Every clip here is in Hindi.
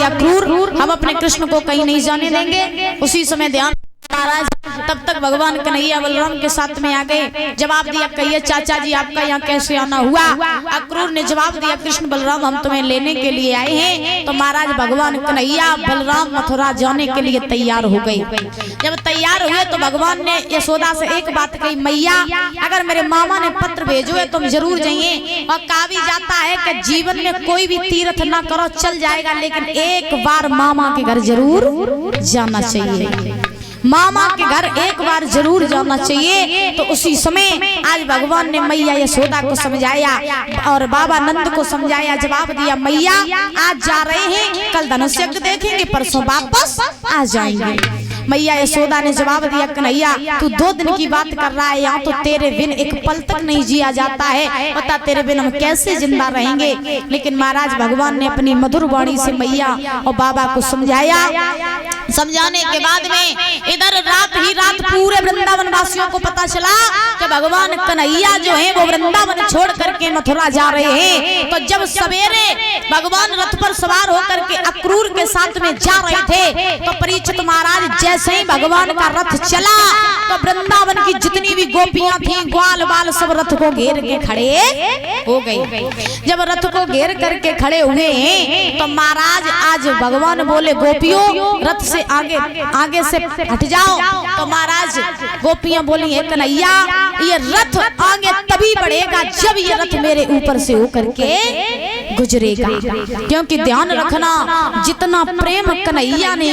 अक्रूर, हम अपने कृष्ण को कहीं नहीं जाने देंगे। उसी समय ध्यान महाराज तब तक भगवान कन्हैया बलराम के साथ में आ गए। जवाब दिया, कहिए चाचा जी आपका यहाँ कैसे आना हुआ? अक्रूर ने जवाब दिया, कृष्ण बलराम हम तुम्हें लेने के लिए आए हैं। तो महाराज भगवान कन्हैया बलराम मथुरा जाने के लिए तैयार हो गए। जब तैयार हुए तो भगवान ने यशोदा से एक बात कही, मैया अगर मेरे मामा ने पत्र भेजो है तुम जरूर जाइए। और कहा भी जाता है कि जीवन में कोई भी तीर्थ ना करो चल जाएगा, लेकिन एक बार मामा के घर जरूर जाना चाहिए। मामा के घर एक बार जरूर जाना चाहिए। तो उसी समय आज भगवान ने मैया यशोदा को समझाया और बाबा नंद को समझाया। जवाब दिया, मैया आज जा रहे हैं, कल धनुष यज्ञ देखेंगे, परसों वापस आ जाएंगे। मैया यशोदा ने जवाब दिया, कन्हैया तू 2 दिन की बात कर रहा है, यहाँ तो तेरे बिन एक पल तक नहीं जिया जाता है, बता तेरे बिन हम कैसे जिंदा रहेंगे। लेकिन महाराज भगवान ने अपनी मधुर वाणी से मैया और बाबा को समझाया। समझाने के बाद में इधर रात ही रात पूरे वृंदावन वासियों को पता चला कि भगवान कन्हैया जो है वो वृंदावन छोड़ करके मथुरा जा रहे हैं। तो जब सवेरे भगवान रथ पर सवार होकर के अक्रूर के साथ में जा रहे थे तो परीक्षित महाराज जैसे ही भगवान का रथ चला तो वृंदावन की जितनी भी गोपियां थी ग्वाल बाल सब रथ को घेर के खड़े हो गए। जब रथ को घेर करके खड़े हुए तो महाराज आज भगवान बोले, गोपियों रथ से आगे से हट जाओ। तो महाराज गोपियां बोली, है कन्हैया ये रथ आगे तभी बढ़ेगा जब ये रथ मेरे ऊपर से होकर के गुजरेगा। क्योंकि ध्यान रखना, जितना प्रेम कन्हैया ने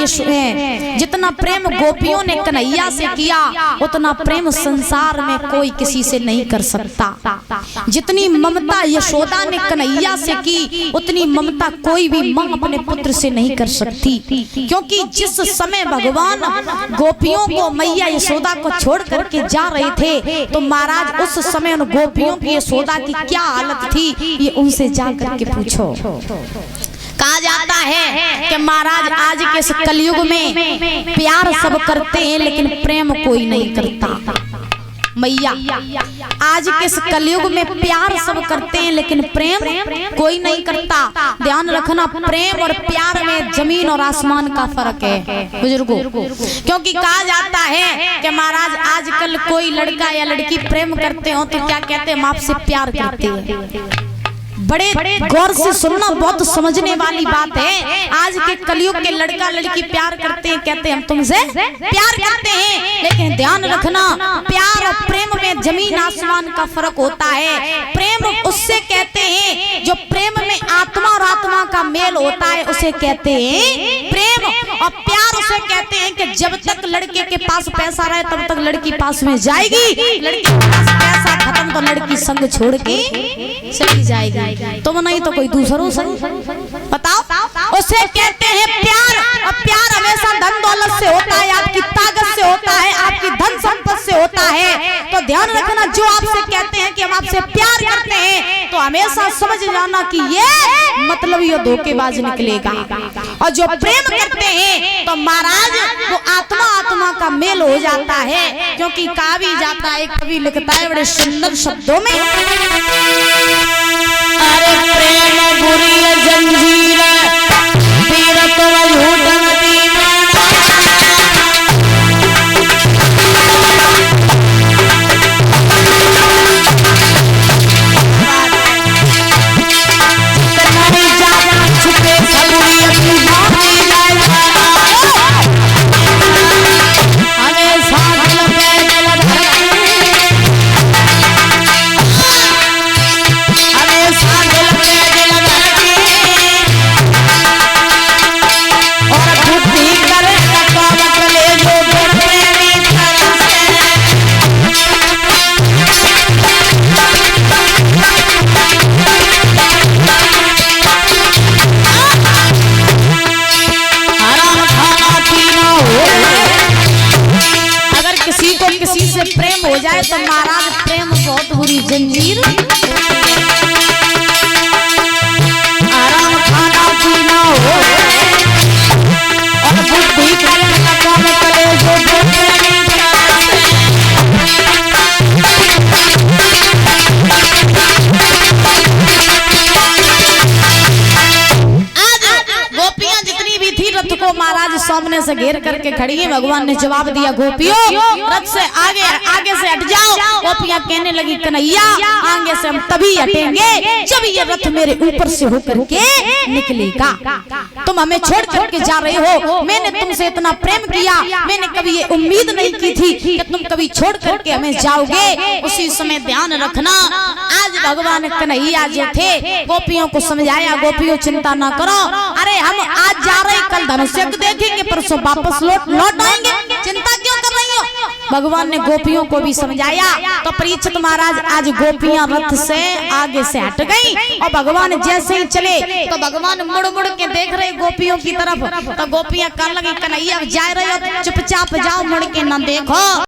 जितना प्रेम गोपियों ने कन्हैया से किया उतना प्रेम संसार में कोई किसी से नहीं कर सकता। जितनी ममता यशोदा ने कन्हैया से की उतनी ममता कोई भी मां अपने पुत्र से नहीं कर सकती। क्योंकि जिस समय भगवान गोपियों को मैया यशोदा को छोड़ करके जा रहे थे तो महाराज उस समय उन गोपियों की यशोदा की क्या हालत थी ये उनसे जा करके पूछो। कहा जाता है कि महाराज आज के इस कलयुग में प्यार सब करते हैं लेकिन प्रेम कोई नहीं करता। मैया आज के इस कलयुग में प्यार सब करते हैं लेकिन प्रेम कोई नहीं करता। ध्यान रखना, प्रेम और प्यार में जमीन और आसमान का फर्क है बुजुर्गों। क्योंकि कहा जाता है कि महाराज आजकल कोई लड़का या लड़की प्रेम करते हो तो क्या कहते हैं, हम आपसे प्यार करते हैं। बड़े गौर से सुनना, बहुत समझने वाली बात है। आज के कलयुग के लड़का लड़की प्यार करते हैं, कहते हैं हम तुमसे प्यार करते हैं। लेकिन ध्यान रखना, प्यार और प्रेम में जमीन आसमान का फर्क होता है। प्रेम उससे कहते हैं जो प्रेम में आत्मा और आत्मा का मेल होता है उसे कहते हैं प्रेम। और प्यार उसे कहते हैं कि जब तक लड़के के पास पैसा रहे तब तक लड़की पास में जाएगी, लड़की के पास पैसा खत्म तो लड़की संग छोड़ के चली जाएगी। तुम नहीं तो कोई दूसरों संग, बताओ, उसे कहते हैं प्यार। और प्यार हमेशा धन दौलत से होता है, आपकी ताकत से होता है, आपकी धन संपत्ति से होता है। तो ध्यान रखना, जो आपसे कहते हैं कि हम आपसे प्यार करते हैं तो हमेशा समझ जाना कि ये मतलब ये धोखेबाज निकलेगा। और जो प्रेम करते हैं तो महाराज वो आत्मा आत्मा का मेल हो जाता है। क्योंकि कहा भी जाता है, कवि लिखता है बड़े सुंदर शब्दों में, अरे प्रेम बुरी जंजीर पीरत वजूदन हो जाए तो महाराज प्रेम बहुत बुरी जंजीर। आराम खाना पीना हो और बुद्धि करने का काम करे जो आज गोपियां जितनी को महाराज सामने से घेर करके खड़ी है। भगवान ने जवाब दिया, गोपियों रथ से आगे से हट जाओ। गोपियां कहने लगी, कन्हैया आगे से हम तभी हटेंगे जब ये रथ मेरे ऊपर से होकर के निकलेगा। तुम हमें छोड़ करके जा रहे हो, मैंने तुमसे इतना प्रेम किया, मैंने कभी ये उम्मीद नहीं की थी कि तुम कभी छोड़ करके हमें जाओगे। उसी समय ध्यान रखना, आज भगवान कन्हैया जो थे गोपियों को समझाया, गोपियों चिंता ना करो, अरे हम आज जा रहे, कल धनुष्य देखेंगे, परसों वापस लौट आएंगे, चिंता क्यों कर रही हो। भगवान ने गोपियों को भी समझाया। तो परीक्षित महाराज आज गोपियां रथ से आगे से हट गई और भगवान जैसे ही चले तो भगवान मुड़ मुड़ के देख रहे गोपियों की तरफ। तो गोपियां कहने लगी, कन्हैया जा रहे हो, चुपचाप जाओ, मुड़ के न देखो।